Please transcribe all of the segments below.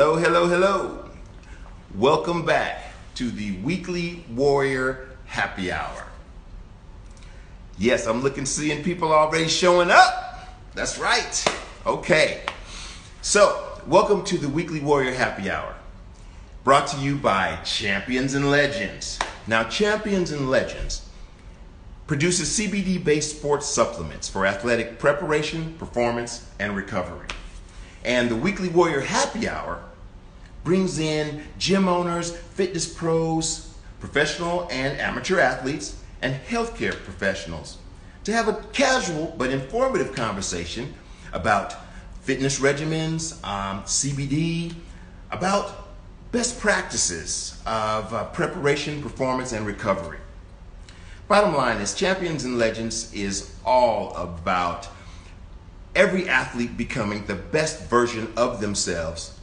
Hello, hello, hello. Welcome back to the Weekly Warrior Happy Hour. Yes, I'm seeing people already showing up. That's right. Okay. So, welcome to the Weekly Warrior Happy Hour, brought to you by Champions and Legends. Now, Champions and Legends produces CBD-based sports supplements for athletic preparation, performance, and recovery. And the Weekly Warrior Happy Hour brings in gym owners, fitness pros, professional and amateur athletes, and healthcare professionals to have a casual but informative conversation about fitness regimens, CBD, about best practices of preparation, performance, and recovery. Bottom line is, Champions and Legends is all about every athlete becoming the best version of themselves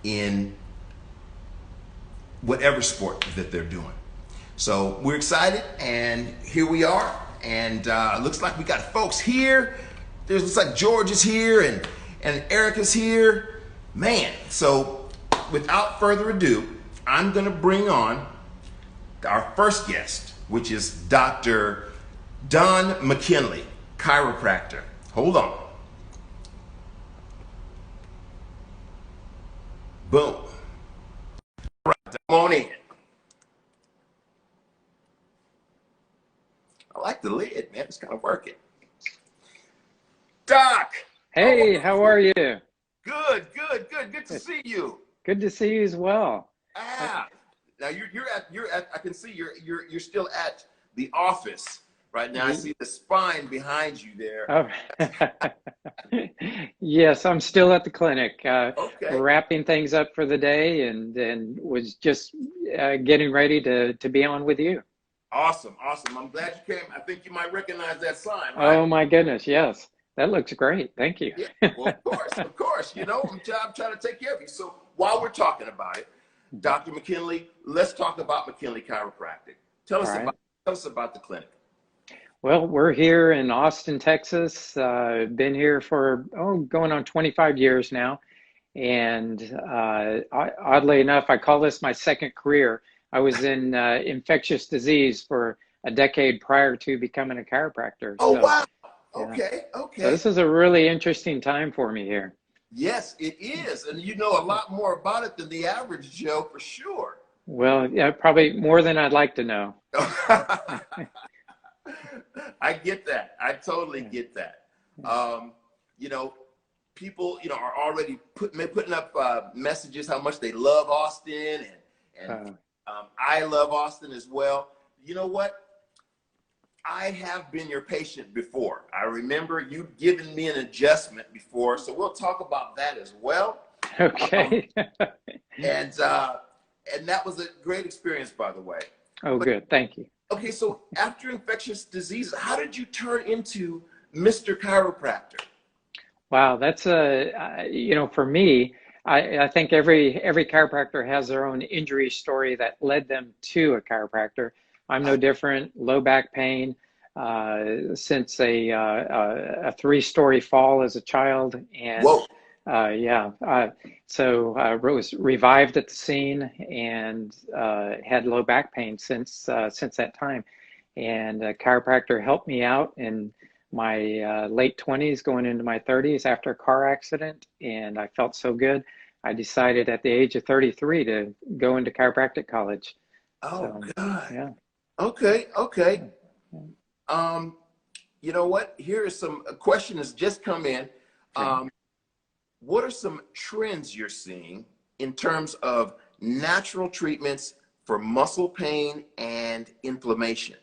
in whatever sport that they're doing. So we're excited, and here we are, and looks like we got folks here. Looks like George is here, and Eric is here. Man, so without further ado, I'm gonna bring on our first guest, which is Dr. Don McKinley, chiropractor. Hold on. Boom. All right, come on in. I like the lid, man. It's kind of working. Doc. Hey, how are you? Good, good, good. Good to see you. Good to see you as well. Now you're at. I can see you're still at the office right now. I see the spine behind you there. Oh. Yes, I'm still at the clinic, Okay. wrapping things up for the day, and was just getting ready to be on with you. Awesome, awesome. I'm glad you came. I think you might recognize that sign, right? Oh my goodness, yes, that looks great. Thank you. Yeah. Well, of course, of course. You know, I'm trying to take care of you. So while we're talking about it, Dr. McKinley, let's talk about McKinley Chiropractic. Tell us about the clinic. Well, we're here in Austin, Texas. Been here for going on 25 years now, and oddly enough, I call this my second career. I was in infectious disease for a decade prior to becoming a chiropractor. Oh, So, wow. yeah. Okay, okay. So this is a really interesting time for me here. Yes, it is. And you know a lot more about it than the average Joe, for sure. Well, yeah, probably more than I'd like to know. I get that. I totally get that. You know, people, are already putting up messages how much they love Austin, and I love Austin as well. You know what? I have been your patient before. I remember you giving me an adjustment before, so we'll talk about that as well. Okay. And that was a great experience, by the way. Oh, good. Thank you. Okay, so after infectious disease, how did you turn into Mr. Chiropractor? Wow, that's for me, I think every chiropractor has their own injury story that led them to a chiropractor. I'm no different. Low back pain since a 3-story fall as a child, and Whoa. So I was revived at the scene, and had low back pain since that time. And a chiropractor helped me out in my late 20s, going into my 30s after a car accident, and I felt so good. I decided at the age of 33 to go into chiropractic college. Oh, So, God. yeah. Okay, okay. You know what? Here is a question that's just come in. What are some trends you're seeing in terms of natural treatments for muscle pain and inflammation?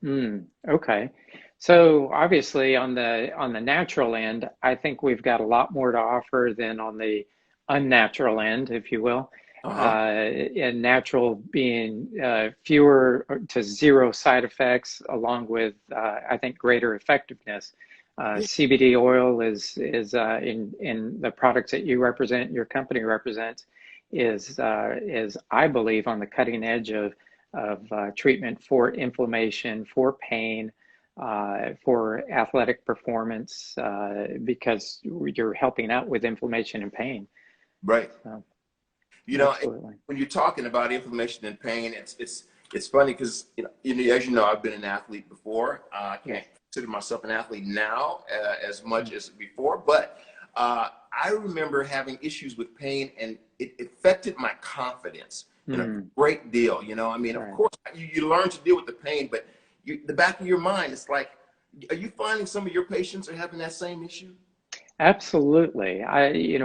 Okay. So obviously on the natural end, I think we've got a lot more to offer than on the unnatural end, if you will. And natural being fewer to zero side effects, along with I think greater effectiveness. CBD oil is in the products that you represent, your company represents, is I believe on the cutting edge of treatment for inflammation, for pain, for athletic performance, because you're helping out with inflammation and pain. Right. You know, Absolutely. when you're talking about inflammation and pain, it's funny because as you know, I've been an athlete before. I can't Yes. consider myself an athlete now as much as before, but I remember having issues with pain, and it affected my confidence in a Mm, great deal. You know, I mean, of right. course, you learn to deal with the pain, but the back of your mind, it's like, are you finding some of your patients are having that same issue? Absolutely.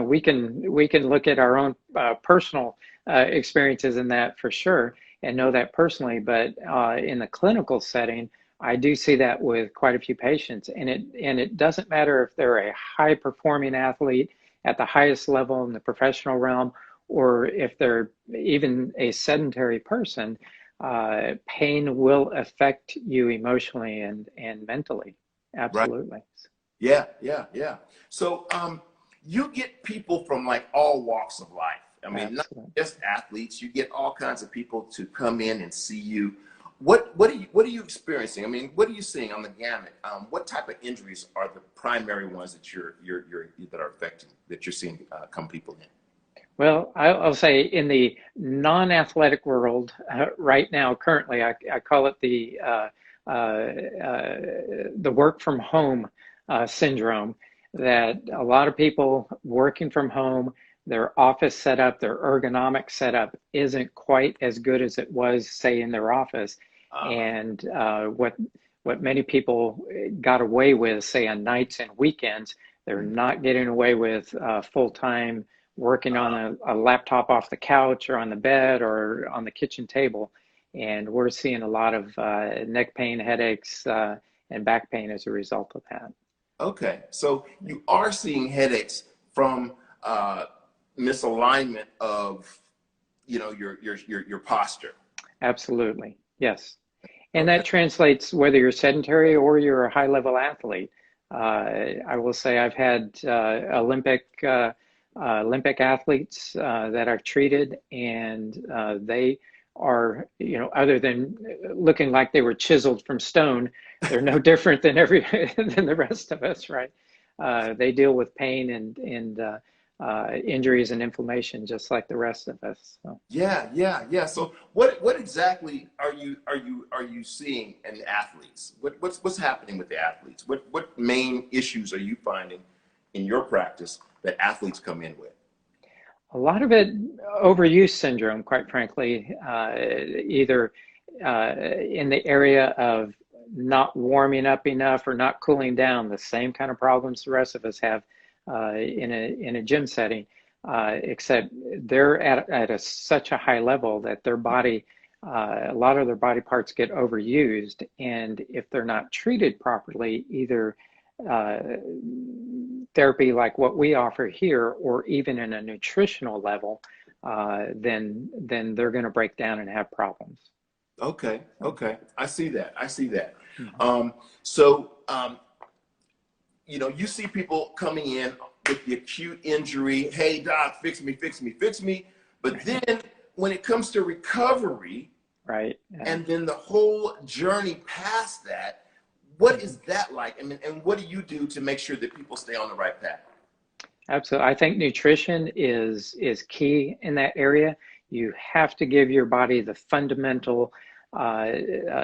We can look at our own personal experiences in that for sure and know that personally. But in the clinical setting, I do see that with quite a few patients, and it doesn't matter if they're a high performing athlete at the highest level in the professional realm, or if they're even a sedentary person. Pain will affect you emotionally and mentally. Right. Absolutely. Yeah, yeah, yeah. So, you get people from like all walks of life. I mean, not Absolutely. just athletes. You get all kinds of people to come in and see you. What are you experiencing? I mean, what are you seeing on the gamut? What type of injuries are the primary ones that that are affecting that you're seeing come people in? Well, I'll say in the non-athletic world right now, currently, I call it the work from home syndrome. That a lot of people working from home, their office setup, their ergonomic setup isn't quite as good as it was, say, in their office. Uh-huh. And what many people got away with, say, on nights and weekends, they're not getting away with full-time working on Uh, a laptop off the couch or on the bed or on the kitchen table. And we're seeing a lot of neck pain, headaches, and back pain as a result of that. okay, so you are seeing headaches from uh, misalignment of your posture. Absolutely. Yes. And Okay. that translates whether you're sedentary or you're a high level athlete. I will say I've had Olympic athletes that I've treated, and they are, other than looking like they were chiseled from stone, they're no different than than the rest of us, right? They deal with pain and injuries and inflammation just like the rest of us. So. Yeah, yeah, yeah. So what exactly are you seeing in athletes? What's happening with the athletes? What main issues are you finding in your practice that athletes come in with? A lot of it overuse syndrome, quite frankly, either in the area of not warming up enough or not cooling down, the same kind of problems the rest of us have in a gym setting, except they're such a high level that their body, a lot of their body parts get overused, and if they're not treated properly, either uh, therapy like what we offer here, or even in a nutritional level, then they're going to break down and have problems. Okay, So, okay. I see that. I see that. mhm. So, you see people coming in with the acute injury. Hey, doc, fix me, fix me, fix me. But then when it comes to recovery, Right. Yeah. and then the whole journey past that, what is Mhm. that like? I mean, and what do you do to make sure that people stay on the right path? Absolutely. I think nutrition is key in that area. You have to give your body the fundamental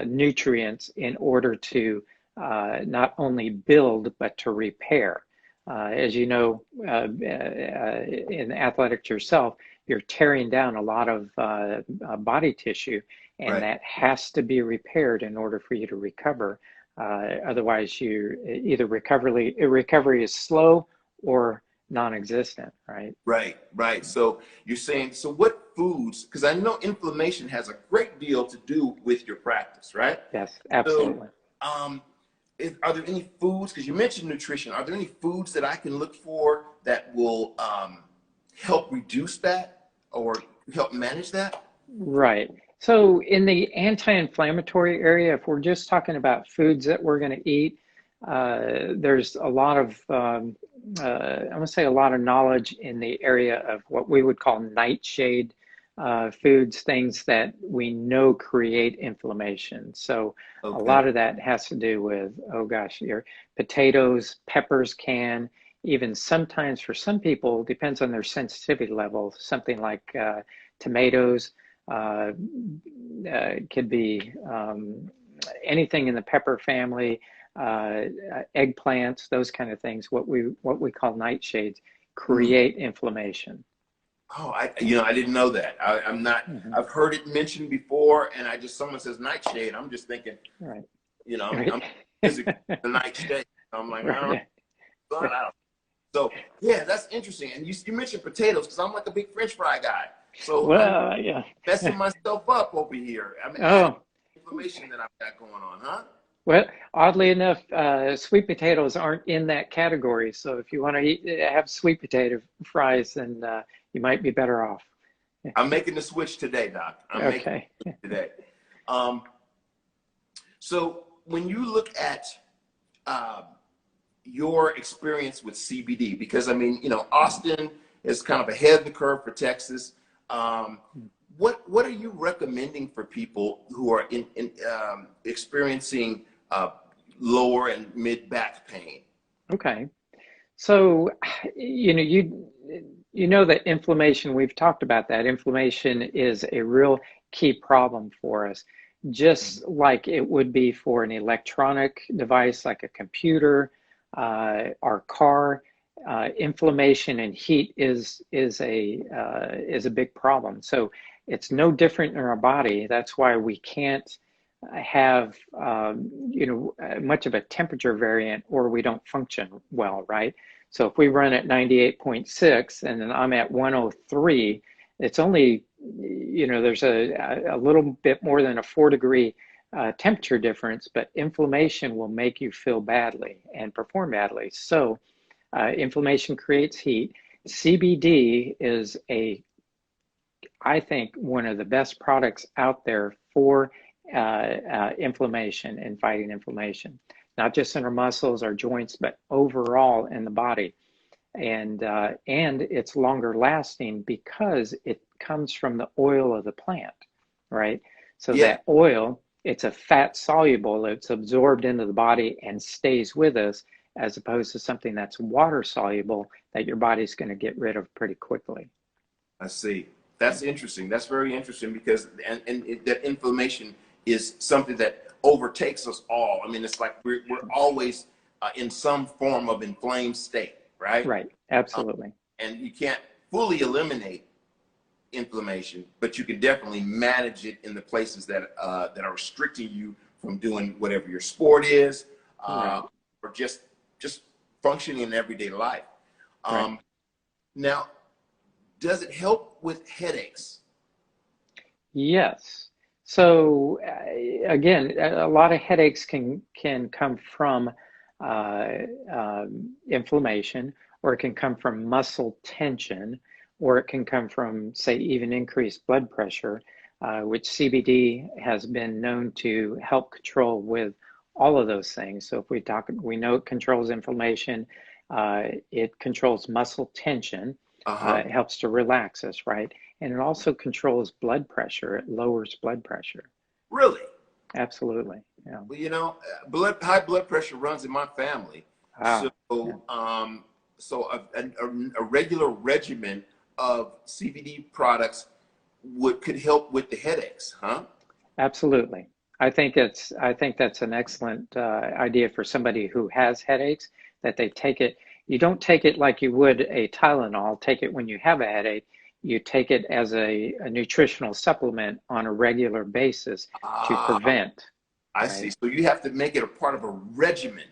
nutrients in order to not only build but to repair. As you know, in athletics yourself, you're tearing down a lot of body tissue, and Right, that has to be repaired in order for you to recover. Otherwise, you either recovery is slow or non-existent, right? right, right. So you're saying, so what foods, because I know inflammation has a great deal to do with your practice, right? Yes, So, absolutely. um, are there any foods, because you mentioned nutrition, are there any foods that I can look for that will help reduce that or help manage that? Right. So in the anti-inflammatory area, if we're just talking about foods that we're going to eat, there's a lot of, I'm going to say a lot of knowledge in the area of what we would call nightshade foods, things that we know create inflammation. So a Okay. lot of that has to do with, oh gosh, your potatoes, peppers can, even sometimes for some people, depends on their sensitivity level, something like tomatoes, uh, could be anything in the pepper family, eggplants, those kind of things, what we call nightshades, Mm. create inflammation. Oh, I didn't know that. I'm not. Mhm. I've heard it mentioned before, and someone says nightshade. I'm just thinking, Right. I'm Right. physically the nightshade. I'm like, I don't Right. know. So yeah, that's interesting. And you mentioned potatoes because I'm like a big French fry guy. So I'm Well, yeah. messing myself up over here. I'm adding Oh, inflammation that I've got going on, huh? well, oddly enough, sweet potatoes aren't in that category. So if you want to have sweet potato fries, then you might be better off. I'm making the switch today, Doc. I'm making Okay. the switch today. Um, so when you look at uh, your experience with CBD, because I mean, Austin is kind of ahead of the curve for Texas. Um, what are you recommending for people who are experiencing lower and mid back pain? Okay. So, you know that inflammation, we've talked about that. Inflammation is a real key problem for us, just like it would be for an electronic device like a computer, our car. Inflammation and heat is a big problem. So it's no different in our body. That's why we can't have much of a temperature variant, or we don't function well, right? So if we run at 98.6 and then I'm at 103, it's only, there's a little bit more than a 4 degree temperature difference, but inflammation will make you feel badly and perform badly. So inflammation creates heat. CBD is I think, one of the best products out there for inflammation and fighting inflammation, not just in our muscles, our joints, but overall in the body. And it's longer lasting because it comes from the oil of the plant, right? So Yeah, that oil, it's a fat soluble, it's absorbed into the body and stays with us, as opposed to something that's water soluble that your body's going to get rid of pretty quickly. I see. That's interesting. That's very interesting because that inflammation is something that overtakes us all. I mean, it's like we're always in some form of inflamed state, right? Right, Um, absolutely. and you can't fully eliminate inflammation, but you can definitely manage it in the places that are restricting you from doing whatever your sport is, uh, Right, or just functioning in everyday life. right. Um, Now, does it help with headaches? Yes. So again, a lot of headaches can come from uh, inflammation, or it can come from muscle tension, or it can come from, say, even increased blood pressure, which CBD has been known to help control with all of those things. So if we know it controls inflammation, it controls muscle tension, Uh-huh. it helps to relax us, right? And it also controls blood pressure. It lowers blood pressure. Really? Absolutely. Yeah. Well, high blood pressure runs in my family. So, Ah, yeah. a regular regimen of CBD products could help with the headaches, huh? Absolutely. I think that's an excellent idea for somebody who has headaches, that they take it. You don't take it like you would a Tylenol. Take it when you have a headache. You take it as a nutritional supplement on a regular basis to Ah, prevent, I see. right? So you have to make it a part of a regimen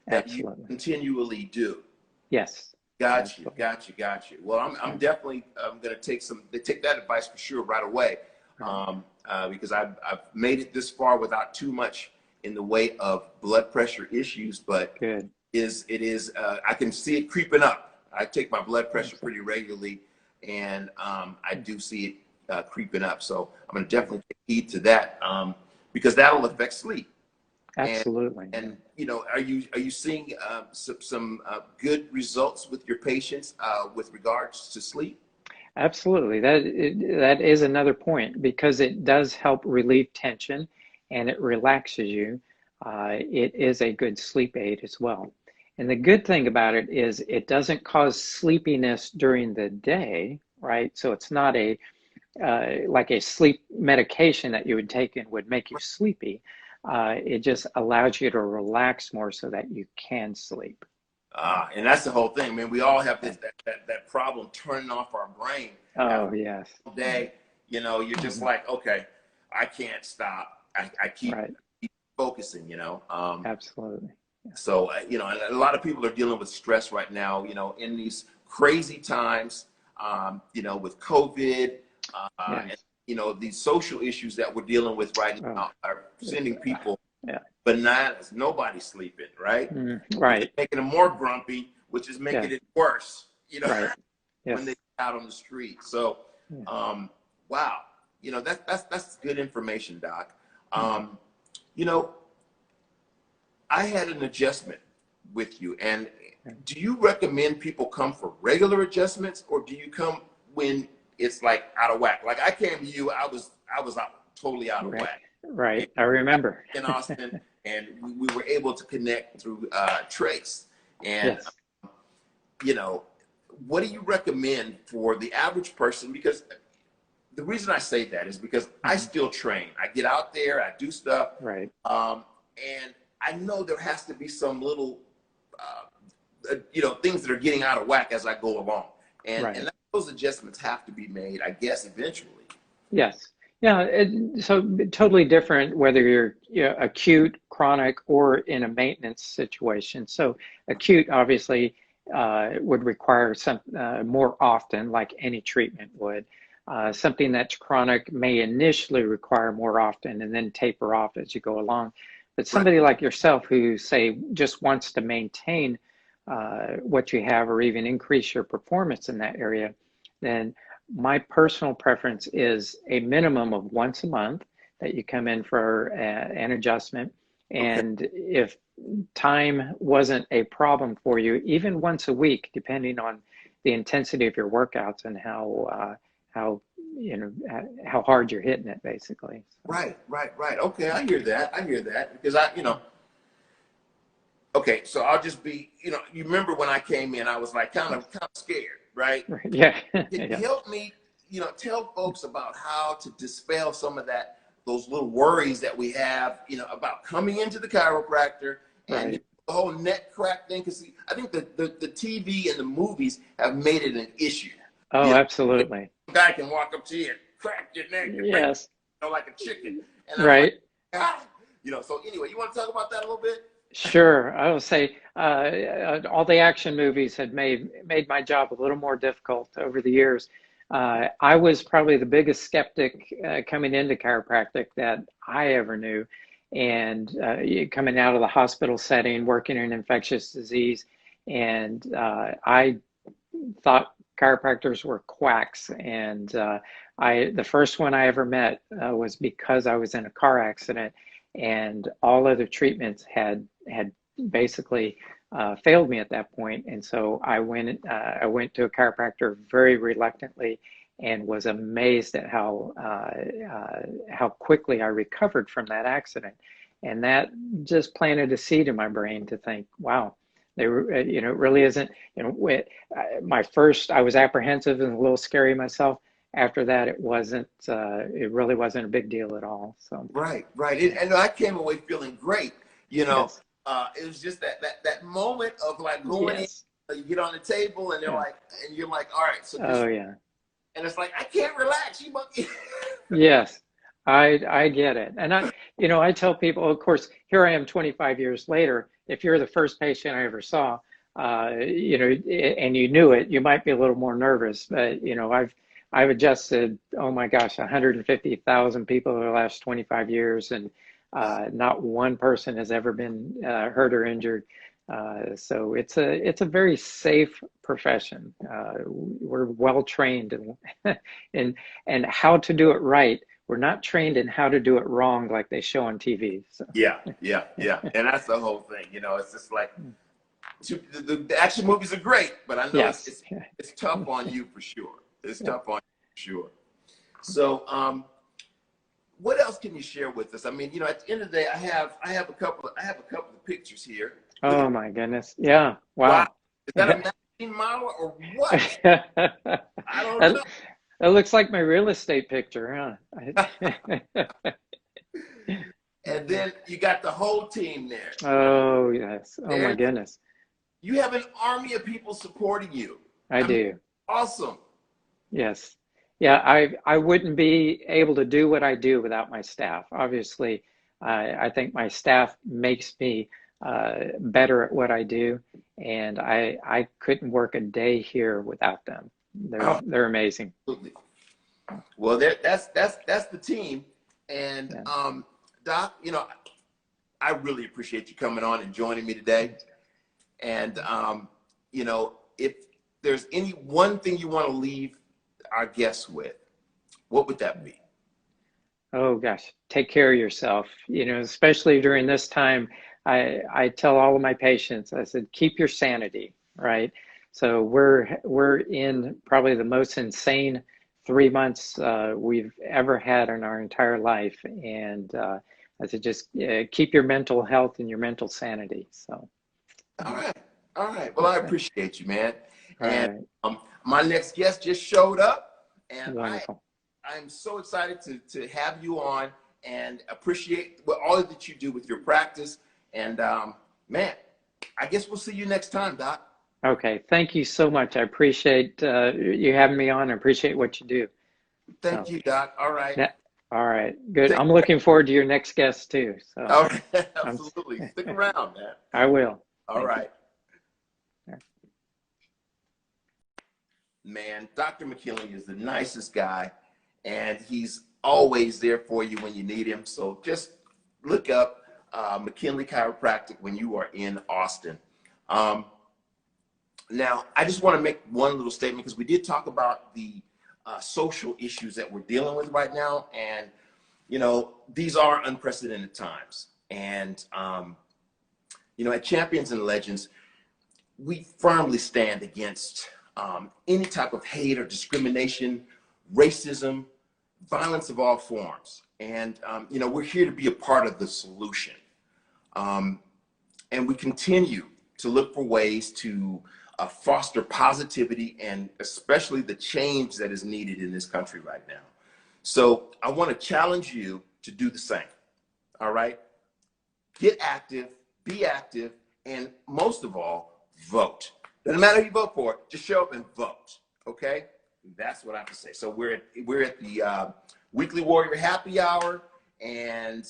that you Absolutely. continually do. Yes. Got you, Absolutely. got you, got you. Well, I'm Right. definitely going to take that advice for sure right away, Right. because I've made it this far without too much in the way of blood pressure issues, but Good. I can see it creeping up. I take my blood pressure Excellent. pretty regularly, and I do see it creeping up. So I'm going to Right. definitely take heed to that, because that'll affect sleep. And Absolutely. Yeah. are you seeing some good results with your patients with regards to sleep? Absolutely. That is another point, because it does help relieve tension and it relaxes you. It is a good sleep aid as well. And the good thing about it is it doesn't cause sleepiness during the day, right? So it's not a like a sleep medication that you would take and would make you sleepy. It just allows you to relax more so that you can sleep. And that's the whole thing, man. We all have this that problem turning off our brain Oh, after yes. a day. You know, you're just like, okay, I can't stop. I keep, Right. keep focusing. You know, Absolutely. so you know, and a lot of people are dealing with stress right now. You know, in these crazy times. You know, with COVID, and Yes. you know, these social issues that we're dealing with right Oh, now are sending people yeah. bananas. Nobody's sleeping, right? Which is Right. making them more grumpy, which is making Yes. it worse, you know, Right. when they Yes. get out on the street. So, Yeah. wow, you know, that's good information, Doc. Mhm. You know, I had an adjustment with you, and do you recommend people come for regular adjustments, or do you come when it's like out of whack? Like I came to you, I was totally out of Right. whack. And Right. I remember. in Austin, and we were able to connect through Trace. And Yes. you know, what do you recommend for the average person? Because the reason I say that is because I still train. I get out there, I do stuff, Right. and I know there has to be some little, you know, things that are getting out of whack as I go along, Right. and those adjustments have to be made, I guess, eventually. Yes. Yeah. So totally different whether you're, you know, acute, chronic, or in a maintenance situation. So acute obviously would require some more often, like any treatment would. Something that's chronic may initially require more often and then taper off as you go along. But Right. somebody like yourself who, say, just wants to maintain what you have or even increase your performance in that area, then my personal preference is a minimum of once a month that you come in for an adjustment. Okay. And if time wasn't a problem for you, even once a week, depending on the intensity of your workouts and how you know how hard you're hitting it, basically. So, Right, right, right. Okay, I hear that. I hear that because you know, okay, so I'll just be, you know, you remember when I came in, I was like yes. kind of scared, right? Right. Yeah. Can you Yeah. help me, you know, tell folks about how to dispel some of those little worries that we have, you know, about coming into the chiropractor and Right. the whole neck crack thing? Because I think the TV and the movies have made it an issue. Oh, You know, absolutely. a guy can walk up to you and crack your neck and break, Yes. you know, like a chicken. And I'm like, Right. ah. You know, so anyway, you want to talk about that a little bit? Sure. I will say all the action movies had made my job a little more difficult over the years. I was probably the biggest skeptic coming into chiropractic that I ever knew, and coming out of the hospital setting, working in infectious disease, and I thought chiropractors were quacks. And the first one I ever met was because I was in a car accident, and all other treatments had basically failed me at that point. And so I went to a chiropractor very reluctantly, and was amazed at how quickly I recovered from that accident. And that just planted a seed in my brain to think, wow, they were, you know, it really isn't, you know, my first, I was apprehensive and a little scary myself. After that, it really wasn't a big deal at all. So, Right, right. yeah. And I came away feeling great. You know, Yes. it was just that moment of like going in, Yes. you get on the table and they're Yeah. like, and you're like, all right, so this, Oh, yeah. and it's like, I can't relax. You monkey. Yes. I get it. And you know, I tell people, of course, here I am 25 years later. If you're the first patient I ever saw, you know, and you knew it, you might be a little more nervous. But, you know, I've adjusted, oh my gosh, 150,000 people over the last 25 years, and Wow. not one person has ever been hurt or injured. So it's a very safe profession. We're well trained in and how to do it right. We're not trained in how to do it wrong like they show on TV. So Yeah, yeah, yeah. And that's the whole thing. You know, it's just like the action movies are great, but I know yes. it's tough on you for sure. It's tough on you for sure. So, what else can you share with us? I mean, you know, at the end of the day, I have a couple of pictures here. Look at, Oh my goodness. Yeah. wow. Wow. Is that a magazine model or what? I don't That, know. that looks like my real estate picture, huh? And then you got the whole team there. Oh, yes. Oh my There's, goodness. you have an army of people supporting you. I I mean, do. awesome. Yes. Yeah, I wouldn't be able to do what I do without my staff. Obviously, I think my staff makes me better at what I do, and I couldn't work a day here without them. Oh, They're amazing. absolutely. Well, that's the team. And Yeah. Doc, I really appreciate you coming on and joining me today. And if there's any one thing you want to leave our guests with, what would that be? Oh gosh, take care of yourself. Especially during this time, I tell all of my patients, I said, keep your sanity, right? So we're in probably the most insane 3 months we've ever had in our entire life, and I said, just keep your mental health and your mental sanity. So, All right. All right. Well, I okay, appreciate you, man. all And right, my next guest just showed up, and wonderful. I'm so excited to have you on and appreciate all that you do with your practice. And man, I guess we'll see you next time, Doc. Okay, thank you so much. I appreciate you having me on. I appreciate what you do. Thank So. you, Doc. All right. Yeah. All right. Good. Take, I'm looking forward to your next guest too. So all right. I'm, Absolutely. Stick around, man. I will. All Thank right. you. Man, Dr. McKinley is the nicest guy, and he's always there for you when you need him. So just look up McKinley Chiropractic when you are in Austin. Now, I just want to make one little statement because we did talk about the social issues that we're dealing with right now. And, these are unprecedented times. And, at Champions and Legends, we firmly stand against any type of hate or discrimination, racism, violence of all forms. And, we're here to be a part of the solution. And we continue to look for ways to foster positivity and especially the change that is needed in this country right now. So I want to challenge you to do the same. All right? Get active, be active, and most of all, vote. Doesn't matter who you vote for, just show up and vote. Okay? That's what I have to say. So we're at the Weekly Warrior Happy Hour, and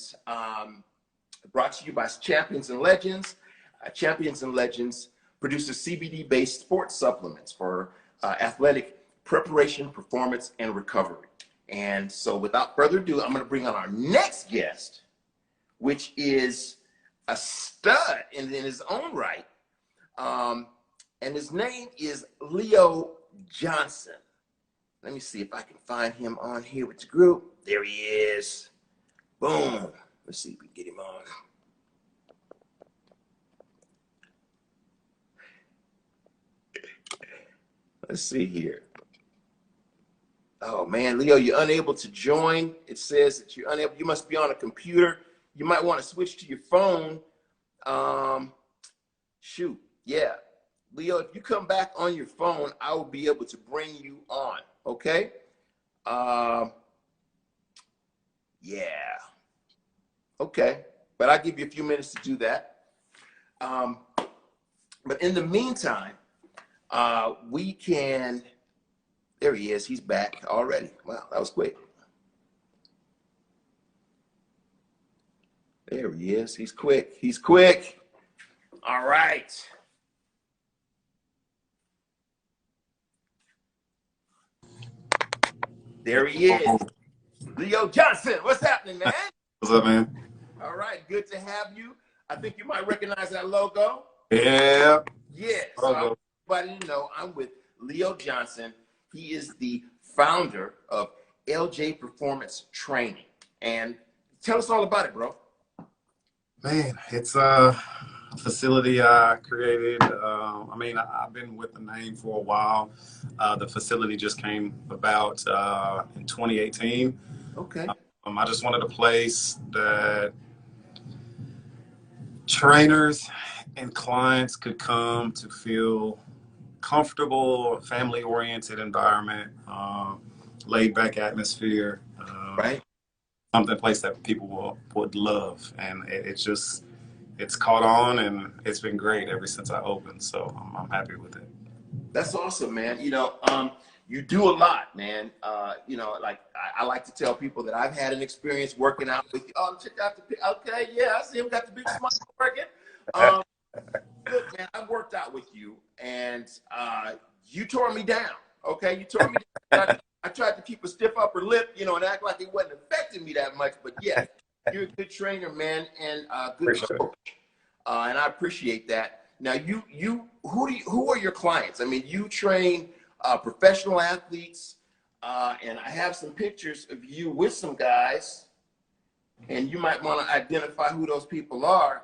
brought to you by Champions and Legends. Champions and Legends produces CBD-based sports supplements for athletic preparation, performance, and recovery. And so without further ado, I'm going to bring on our next guest, which is a stud in his own right. And his name is Leo Johnson. Let me see if I can find him on here with the group. There he is. Boom. Let's see if we can get him on. Let's see here. Oh man, Leo, you're unable to join. It says that you're unable. You must be on a computer. You might want to switch to your phone. Shoot, yeah. Leo, if you come back on your phone, I will be able to bring you on. Okay. Yeah. Okay. But I'll give you a few minutes to do that. But in the meantime, we can, there he is, he's back already. Wow, that was quick. There he is, he's quick, he's quick. All right. There he is, Leo Johnson. What's happening, man? What's up, man? All right, good to have you. I think you might recognize that logo. Yeah. Yes, so everybody to know I'm with Leo Johnson. He is the founder of LJ Performance Training. And tell us all about it, bro. Man, it's a facility I created. I've been with the name for a while. The facility just came about in 2018. Okay. I just wanted a place that trainers and clients could come to feel comfortable, family-oriented environment, laid-back atmosphere, Right. something place that people would love, and it's caught on, and it's been great ever since I opened. So I'm happy with it. That's awesome, man. You do a lot, man. Like I like to tell people that I've had an experience working out with you. Oh, check out okay, yeah, I see him got the big smile working. Look, man, I've worked out with you, and you tore me down. Okay, you tore me down. I tried to keep a stiff upper lip, and act like it wasn't affecting me that much. But yeah, you're a good trainer, man, and good coach, and I appreciate that. Now, who are your clients? I mean, you train professional athletes, and I have some pictures of you with some guys, and you might want to identify who those people are.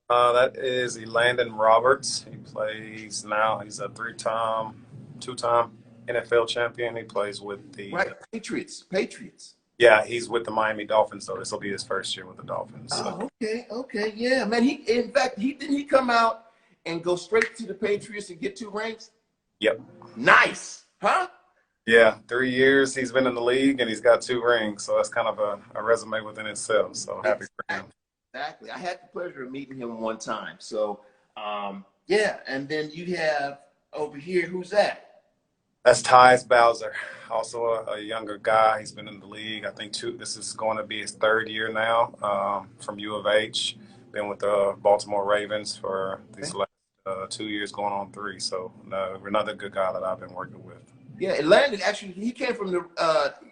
That is Landon Roberts. He plays now. He's a two-time NFL champion. He plays with the Patriots. Yeah, he's with the Miami Dolphins, so this will be his first year with the Dolphins. Oh, okay, yeah, man. In fact, didn't he come out and go straight to the Patriots and get 2 rings? Yep. Nice, huh? Yeah, 3 years he's been in the league and he's got 2 rings, so that's kind of a resume within itself. So happy for him. Exactly. I had the pleasure of meeting him one time. So, yeah. And then you have over here, who's that? That's Tyus Bowser, also a younger guy. He's been in the league, I think, this is going to be his 3rd year now, from U of H. Been with the Baltimore Ravens for these last 2 years, going on 3. So another good guy that I've been working with. Yeah, and Landon, actually, he came from the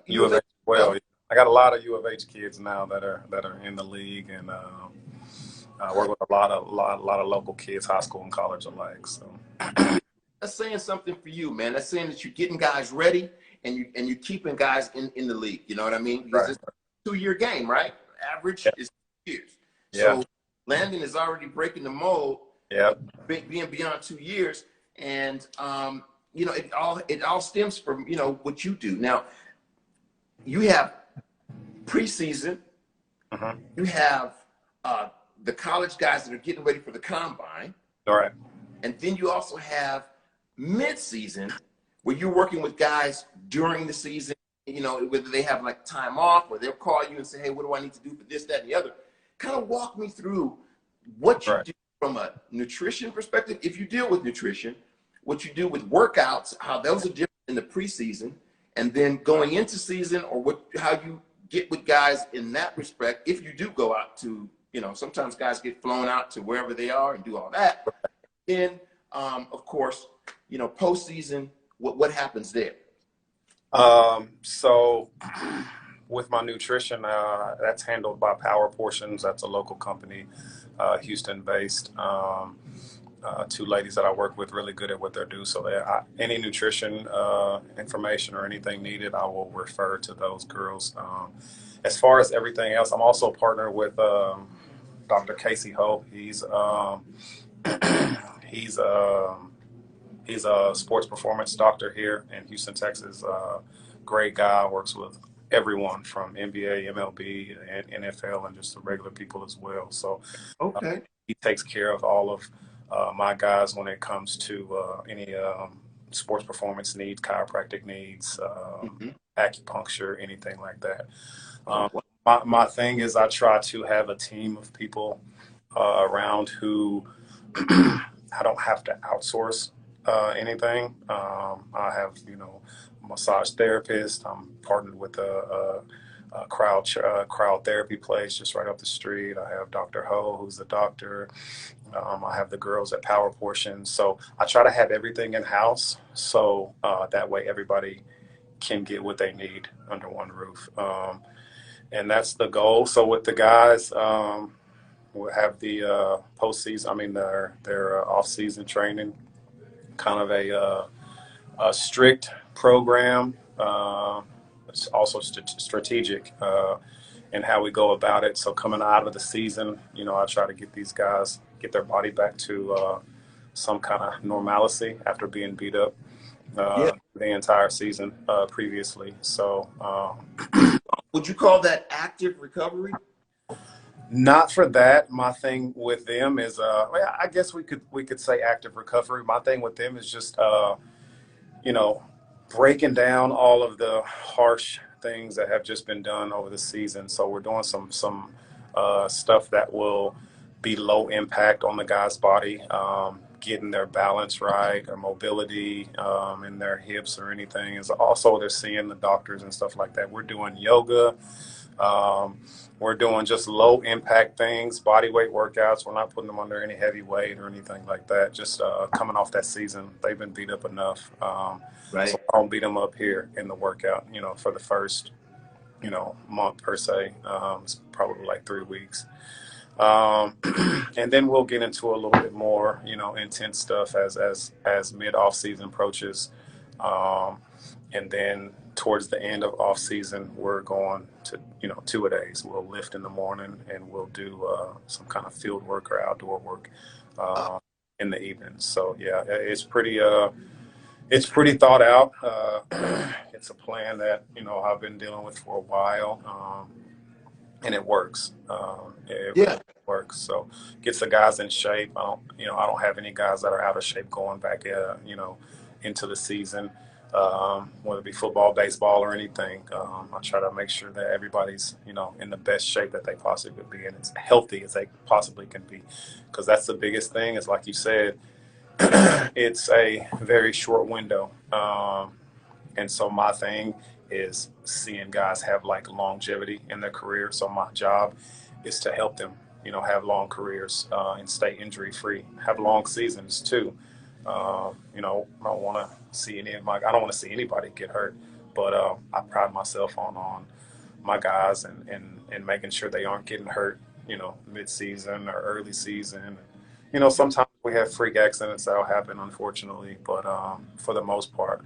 U of H. Well, I got a lot of U of H kids now that are in the league, and I work with a lot of local kids, high school and college alike. So that's saying something for you, man. That's saying that you're getting guys ready and you're keeping guys in the league. You know what I mean? Because it's a 2-year game, right? Average is 2 years. So Landon is already breaking the mold. Yeah. Being beyond 2 years, and it all stems from what you do. Now, you have preseason. You have the college guys that are getting ready for the combine. All right. And then you also have mid-season where you're working with guys during the season, whether they have like time off or they'll call you and say, hey, what do I need to do for this, that, and the other? Kind of walk me through what you do from a nutrition perspective, if you deal with nutrition, what you do with workouts, how those are different in the preseason, and then going into season, or how you get with guys in that respect, if you do go out to, sometimes guys get flown out to wherever they are and do all that. Then, of course, postseason, what happens there? So with my nutrition, that's handled by Power Portions. That's a local company, Houston-based. 2 ladies that I work with, really good at what they do. So any nutrition information or anything needed, I will refer to those girls. As far as everything else, I'm also partnered with Dr. Casey Ho. He's a sports performance doctor here in Houston, Texas. Great guy, works with everyone from NBA, MLB, and NFL, and just the regular people as well. So he takes care of all of my guys when it comes to any sports performance needs, chiropractic needs, acupuncture, anything like that. My thing is I try to have a team of people around who I don't have to outsource anything. I have, a massage therapist. I'm partnered with a crowd therapy place just right up the street. I have Dr. Ho, who's the doctor. I have the girls at Power Portions. So I try to have everything in-house, so that way everybody can get what they need under one roof. And that's the goal. So with the guys, we'll have the postseason, their off-season training, kind of a strict program. It's also strategic in how we go about it. So coming out of the season, I try to get these guys, get their body back to some kind of normalcy after being beat up the entire season previously. So would you call that active recovery? Not for that. My thing with them is, well, I guess we could say active recovery. My thing with them is just, you know, breaking down all of the harsh things that have just been done over the season. So we're doing some stuff that will be low impact on the guy's body, getting their balance right, or mobility in their hips or anything. Is also they're seeing the doctors and stuff like that. We're doing yoga. Um, we're doing just low impact things, body weight workouts. We're not putting them under any heavy weight or anything like that. Just coming off that season, they've been beat up enough. So Right. I don't beat them up here in the workout, for the first, month per se. It's probably like 3 weeks. Um, and then we'll get into a little bit more, intense stuff as mid off season approaches. Um, and then towards the end of off season, we're going to, 2-a-days. We'll lift in the morning and we'll do some kind of field work or outdoor work in the evenings. So yeah, it's pretty thought out. It's a plan that, I've been dealing with for a while. And it works. It really Yeah. works. So gets the guys in shape. I don't have any guys that are out of shape going back, into the season, whether it be football, baseball, or anything. I try to make sure that everybody's, in the best shape that they possibly could be and as healthy as they possibly can be, because that's the biggest thing. Is like you said, it's a very short window. And so my thing is seeing guys have like longevity in their career. So my job is to help them, have long careers and stay injury free, have long seasons too. I don't want to see I don't want to see anybody get hurt, but I pride myself on my guys and making sure they aren't getting hurt, mid season or early season. Sometimes we have freak accidents that'll happen, unfortunately, but for the most part,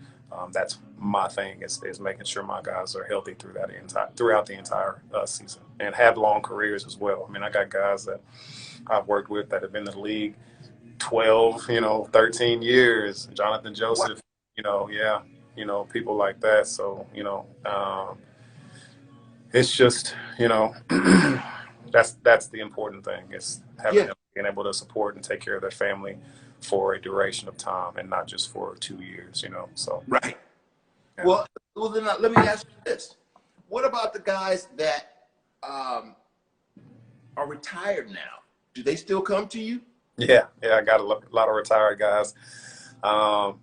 that's my thing is making sure my guys are healthy throughout the entire season and have long careers as well. I mean, I got guys that I've worked with that have been in the league 12, 13 years. Jonathan What? Joseph, yeah, people like that. So, it's just, that's the important thing is having Yeah. them being able to support and take care of their family for a duration of time and not just for 2 years, so Right. yeah. Well, then let me ask you this: what about the guys that are retired now? Do they still come to you? Yeah, I got a lot of retired guys. um,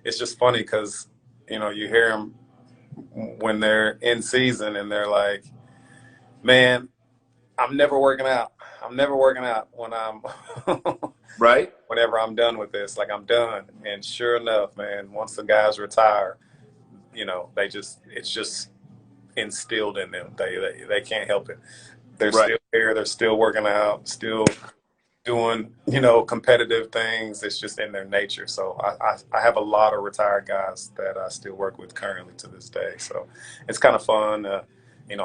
it's just funny because you hear them when they're in season and they're like, man, I'm never working out. I'm never working out when I'm Right. whenever I'm done with this. Like I'm done. And sure enough, man, once the guys retire, it's just instilled in them. They can't help it. They're Right. still here. They're still working out. Still doing competitive things. It's just in their nature. So I have a lot of retired guys that I still work with currently to this day. So it's kind of fun to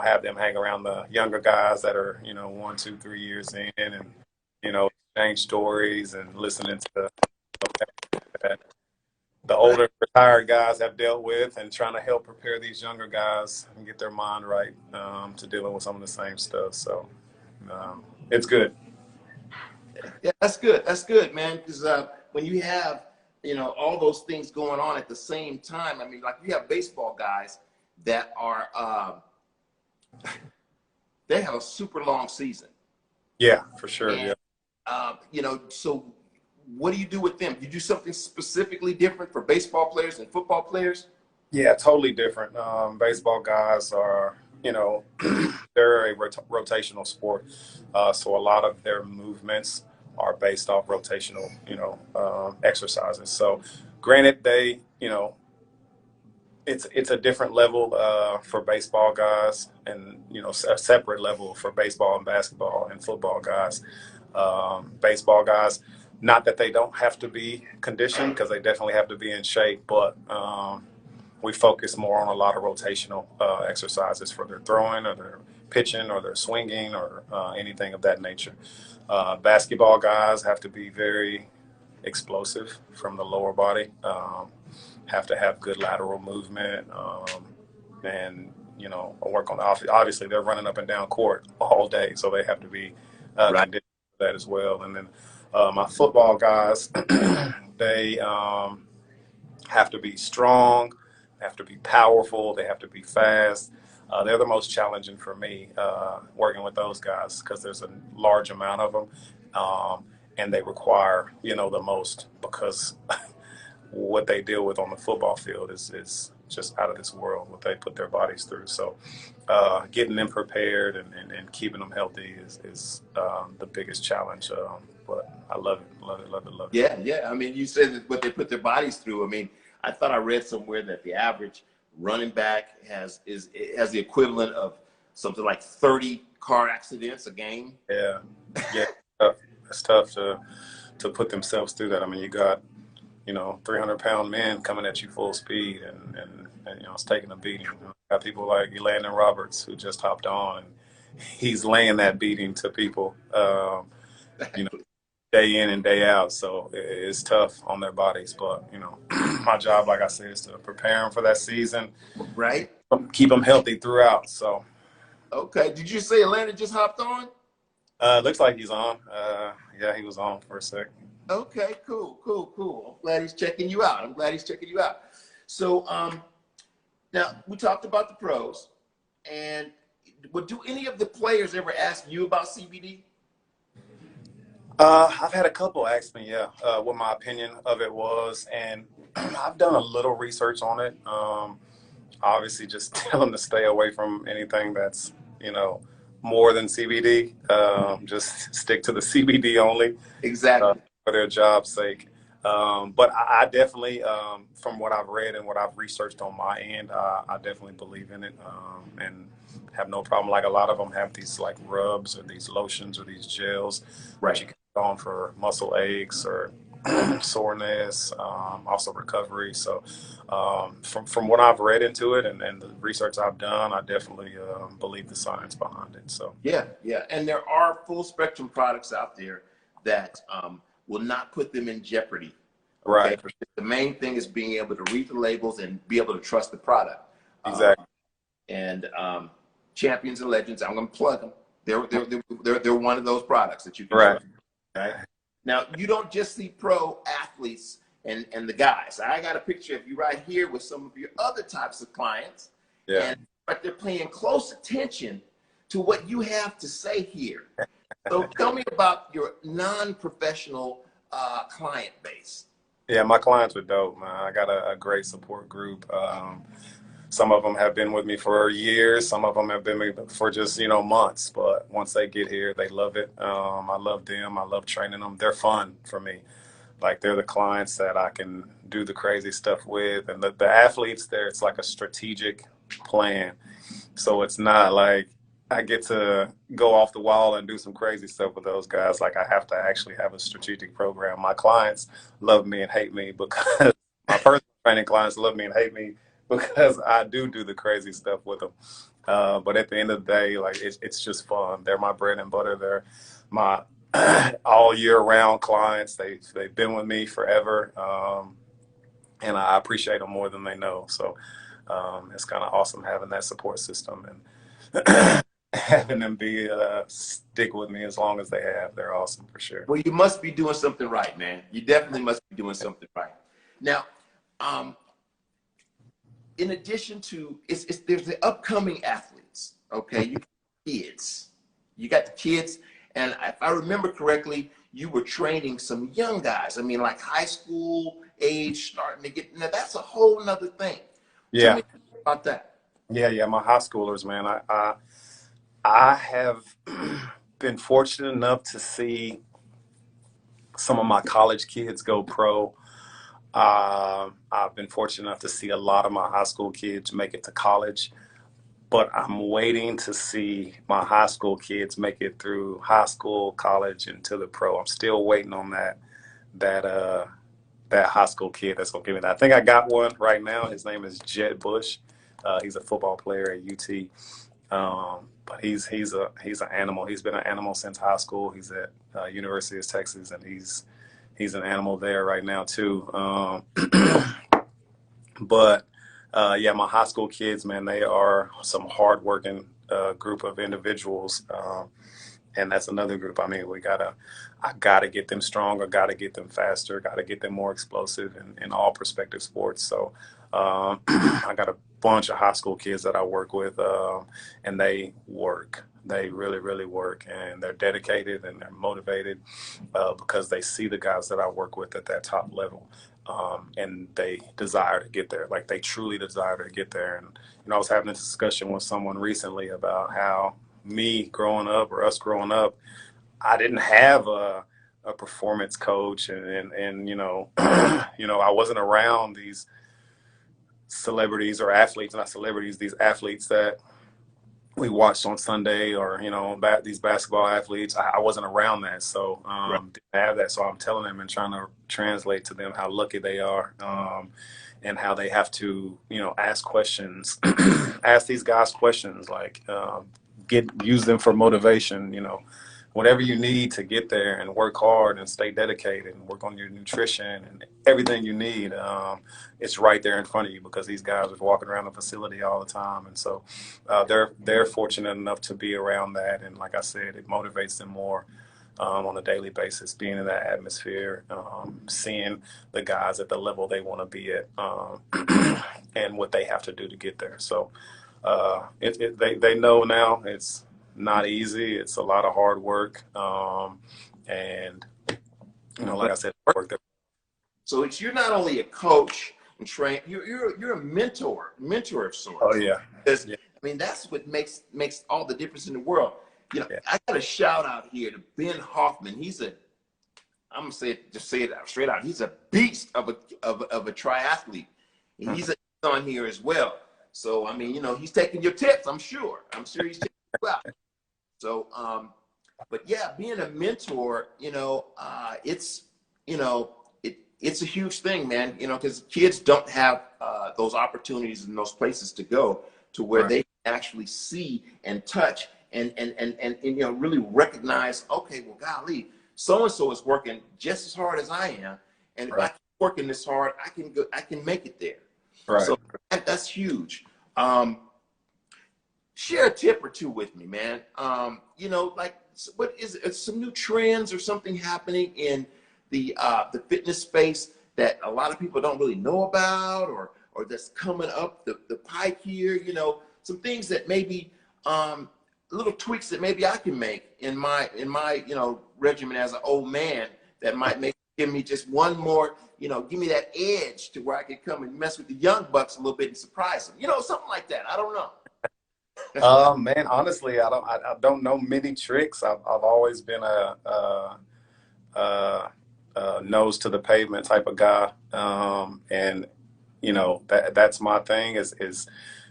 have them hang around the younger guys that are 1, 2, 3 years in, and exchange stories and listening to that the Right. older retired guys have dealt with, and trying to help prepare these younger guys and get their mind right to dealing with some of the same stuff. So it's good. Yeah, that's good. That's good, man. Because when you have, all those things going on at the same time, I mean, like you have baseball guys that are, they have a super long season. Yeah, for sure. And, Yeah. So what do you do with them? You do something specifically different for baseball players and football players? Yeah, totally different. Baseball guys are, they're a rotational sport. So a lot of their movements are based off rotational, exercises. So granted, it's a different level for baseball guys, and a separate level for baseball and basketball and football guys. Baseball guys, not that they don't have to be conditioned, because they definitely have to be in shape, but we focus more on a lot of rotational exercises for their throwing or their pitching or their swinging or anything of that nature. Basketball guys have to be very explosive from the lower body, have to have good lateral movement, and you know, work on obviously they're running up and down court all day, so they have to be Right. conditioned for that as well. And then my football guys, they have to be strong, have to be powerful, they have to be fast. They're the most challenging for me working with those guys because there's a large amount of them, and they require, you know, the most because what they deal with on the football field is just out of this world, what they put their bodies through. So getting them prepared and keeping them healthy is the biggest challenge. But I love it, love it, love it, love it. Yeah, yeah. I mean, you said that what they put their bodies through. I mean, I thought I read somewhere that the average running back has the equivalent of something like 30 car accidents a game. Yeah, yeah. Tough. It's tough to put themselves through that. I mean, you got, you know, 300-pound men coming at you full speed, and you know, it's taking a beating. You know, got people like Landon Roberts who just hopped on, and he's laying that beating to people, you know, day in and day out. So it's tough on their bodies. But you know, my job, like I said, is to prepare them for that season, Right. keep them healthy throughout. So. Okay. Did you say Atlanta just hopped on? Looks like he's on. Yeah, he was on for a sec. Okay, cool, cool, cool. I'm glad he's checking you out. I'm glad he's checking you out. So now we talked about the pros, and do any of the players ever ask you about CBD? I've had a couple ask me, yeah, what my opinion of it was, and I've done a little research on it. Obviously, just tell them to stay away from anything that's, you know, more than CBD. Just stick to the CBD only. Exactly. For their job's sake. But I definitely, from what I've read and what I've researched on my end, I definitely believe in it, and have no problem. Like a lot of them have these like rubs or these lotions or these gels that you can put on for muscle aches or soreness, also recovery. So from what I've read into it and the research I've done, I definitely believe the science behind it. So yeah, yeah. And there are full spectrum products out there that will not put them in jeopardy. Okay? right, The main thing is being able to read the labels and be able to trust the product. exactly. And Champions and Legends, I'm going to plug them. They're one of those products that you can Right. trust. Right. Now, you don't just see pro athletes and the guys. I got a picture of you right here with some of your other types of clients. Yeah. But they're paying close attention to what you have to say here. So tell me about your non-professional client base. Yeah, my clients are dope, man. I got a great support group. Some of them have been with me for years. Some of them have been with me for just, you know, months. But once they get here, they love it. I love them. I love training them. They're fun for me. Like they're the clients that I can do the crazy stuff with. And the athletes there, it's like a strategic plan. So it's not like I get to go off the wall and do some crazy stuff with those guys. Like I have to actually have a strategic program. My clients love me and hate me because my personal training clients love me and hate me because I do the crazy stuff with them. But at the end of the day, like it's just fun. They're my bread and butter. They're my all year round clients. They've been with me forever, and I appreciate them more than they know. So it's kind of awesome having that support system and having them be stick with me as long as they have. They're awesome for sure. Well, you must be doing something right, man. You definitely must be doing something right. Now, in addition to there's the upcoming athletes. Okay, you got kids. You got the kids, and if I remember correctly, you were training some young guys. I mean, like high school age, starting to get. Now that's a whole nother thing. Yeah. Tell me about that. Yeah. My high schoolers, man. I have been fortunate enough to see some of my college kids go pro. I've been fortunate enough to see a lot of my high school kids make it to college, but I'm waiting to see my high school kids make it through high school, college, and to the pro. I'm still waiting on that high school kid that's gonna give me that. I think I got one right now. His name is Jed Bush. He's a football player at UT. But he's an animal. He's been an animal since high school. He's at University of Texas, and he's an animal there right now too. But Yeah, my high school kids, man, they are some hardworking group of individuals. And that's another group. I mean, I gotta get them stronger, gotta get them faster, gotta get them more explosive in all perspective sports. So I got a bunch of high school kids that I work with, and they work. They really, really work, and they're dedicated and they're motivated because they see the guys that I work with at that top level, and they desire to get there. Like they truly desire to get there. And I was having a discussion with someone recently about how me growing up, or us growing up, I didn't have a performance coach, and I wasn't around these celebrities or athletes, not celebrities, these athletes that we watched on Sunday, or these basketball athletes. I wasn't around that, so Right. didn't have that. So I'm telling them and trying to translate to them how lucky they are, and how they have to ask questions, ask these guys questions, like use them for motivation. Whatever you need to get there, and work hard and stay dedicated and work on your nutrition and everything you need. It's right there in front of you, because these guys are walking around the facility all the time. And so they're fortunate enough to be around that. And like I said, it motivates them more on a daily basis, being in that atmosphere, seeing the guys at the level they want to be at, and what they have to do to get there. So they know now it's not easy. It's a lot of hard work. And like I said, work there. So you're not only a coach and train, you're a mentor of sorts. Oh yeah. Because, Yeah. I mean, that's what makes all the difference in the world. Yeah. I got a shout out here to Ben Hoffman. I'm gonna just say it out straight out. He's a beast of a triathlete. And he's on here as well. So I mean, he's taking your tips. I'm sure he's taking you out. So, but yeah, being a mentor, it's a huge thing, man. Because kids don't have those opportunities and those places to go to where Right. they can actually see and touch and really recognize, okay, well, golly, so and so is working just as hard as I am, and if I keep working this hard, I can make it there. Right. So that's huge. Share a tip or two with me, man. Like what is it? Some new trends or something happening in the fitness space that a lot of people don't really know about, or that's coming up the pike here. Some things that maybe little tweaks that maybe I can make in my regimen as an old man that might give me just one more, give me that edge to where I can come and mess with the young bucks a little bit and surprise them. Something like that. I don't know. Man, honestly, I don't know many tricks. I've always been a nose to the pavement type of guy, and that's my thing. Is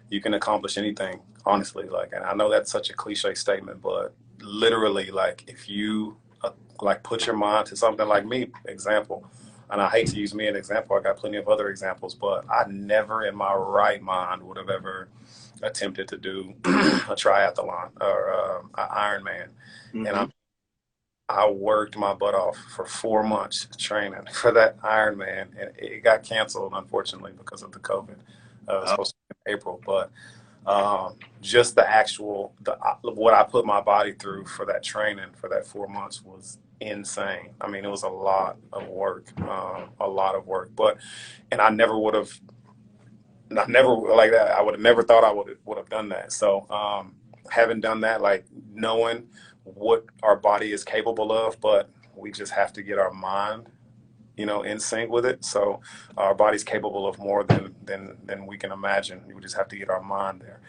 you can accomplish anything, honestly. Like, and I know that's such a cliche statement, but literally, like, if you put your mind to something, like me, example. And I hate to use me as an example. I got plenty of other examples, but I never in my right mind would have ever attempted to do a triathlon or an Ironman. Mm-hmm. And I worked my butt off for 4 months training for that Ironman, and it got canceled, unfortunately, because of the COVID. It was supposed to be in April, but just what I put my body through for that training for that 4 months was insane. I mean, it was a lot of work, and I never would have. I never like that. I would have never thought I would have done that. So having done that, like knowing what our body is capable of, but we just have to get our mind, in sync with it. So our body's capable of more than we can imagine. We just have to get our mind there.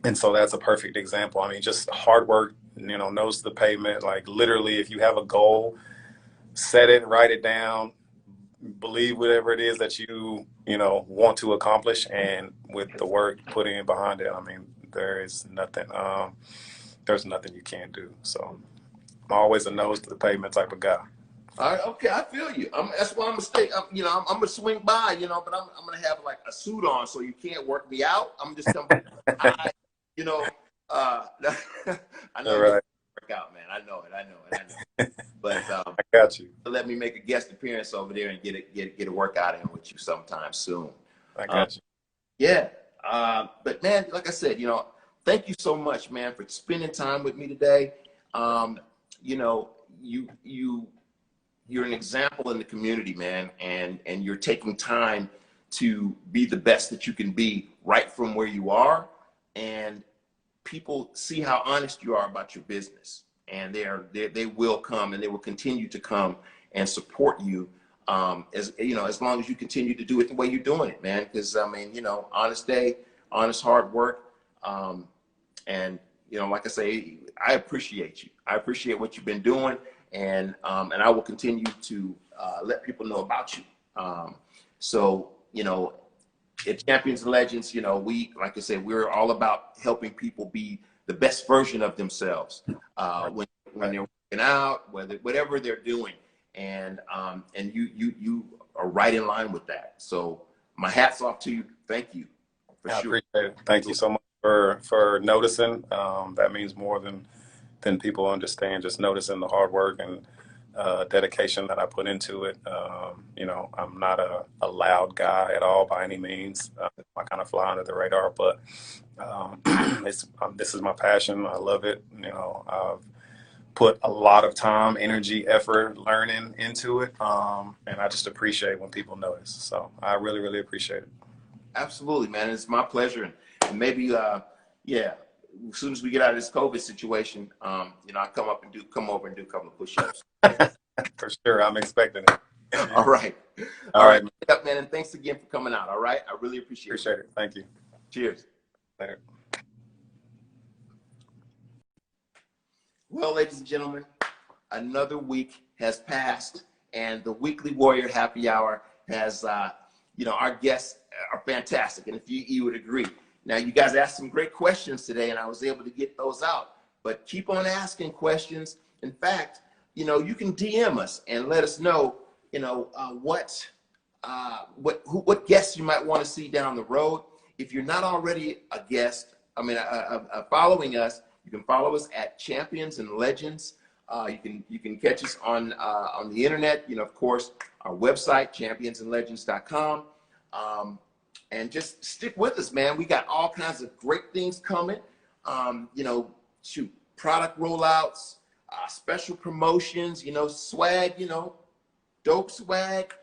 And so that's a perfect example. I mean, just hard work, nose to the pavement. Like literally, if you have a goal, set it, write it down. Believe whatever it is that you want to accomplish, and with the work put in behind it, I mean, there's nothing you can't do. So I'm always a nose to the pavement type of guy. All right, okay, I feel you. That's why I'm gonna stay. I'm gonna swing by, but I'm gonna have like a suit on, so you can't work me out. I'm just gonna, I know. All right. Work out, man. I know it. But I got you. let me make a guest appearance over there and get a workout in with you sometime soon. I Um, got you. yeah. But man, like I said, thank you so much, man, for spending time with me today. You know, you're an example in the community, man, and you're taking time to be the best that you can be right from where you are. And people see how honest you are about your business, and they will come, and they will continue to come and support you, as long as you continue to do it the way you're doing it, man. Because I mean, honest day, honest hard work, and like I say, I appreciate you. I appreciate what you've been doing, and I will continue to let people know about you. So at Champions and Legends, we, like I said, we're all about helping people be the best version of themselves when they're working out, whatever they're doing, and you are right in line with that. So my hat's off to you. Thank you for I sure. appreciate it. Thank you so much for noticing. That means more than people understand. Just noticing the hard work and dedication that I put into it. I'm not a loud guy at all by any means. I kind of fly under the radar, but this is my passion. I love it. I've put a lot of time, energy, effort, learning into it, and I just appreciate when people notice. So I really, really appreciate it. Absolutely, man. It's my pleasure, and maybe, yeah. As soon as we get out of this COVID situation, I come over and do a couple of push-ups. For sure, I'm expecting it. All right. All right, man. And thanks again for coming out. All right. I really appreciate it. Thank you. Cheers. Later. Well, ladies and gentlemen, another week has passed, and the Weekly Warrior Happy Hour has, our guests are fantastic. And if you would agree. Now, you guys asked some great questions today, and I was able to get those out. But keep on asking questions. In fact, you can DM us and let us know, what guests you might want to see down the road. If you're not already a guest, following us, you can follow us at Champions and Legends. You can catch us on the internet. Of course, our website, championsandlegends.com. And just stick with us, man. We got all kinds of great things coming. Product rollouts, special promotions, swag, dope swag.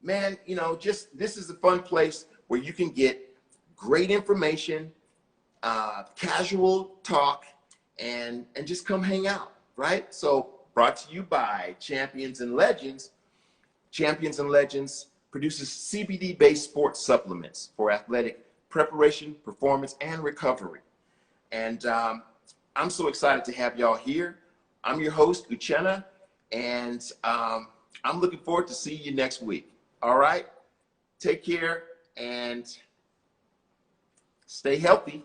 Man, this is a fun place where you can get great information, casual talk, and just come hang out, right? So brought to you by Champions and Legends. Champions and Legends produces CBD-based sports supplements for athletic preparation, performance, and recovery. And I'm so excited to have y'all here. I'm your host, Uchenna, and I'm looking forward to seeing you next week. All right? Take care and stay healthy.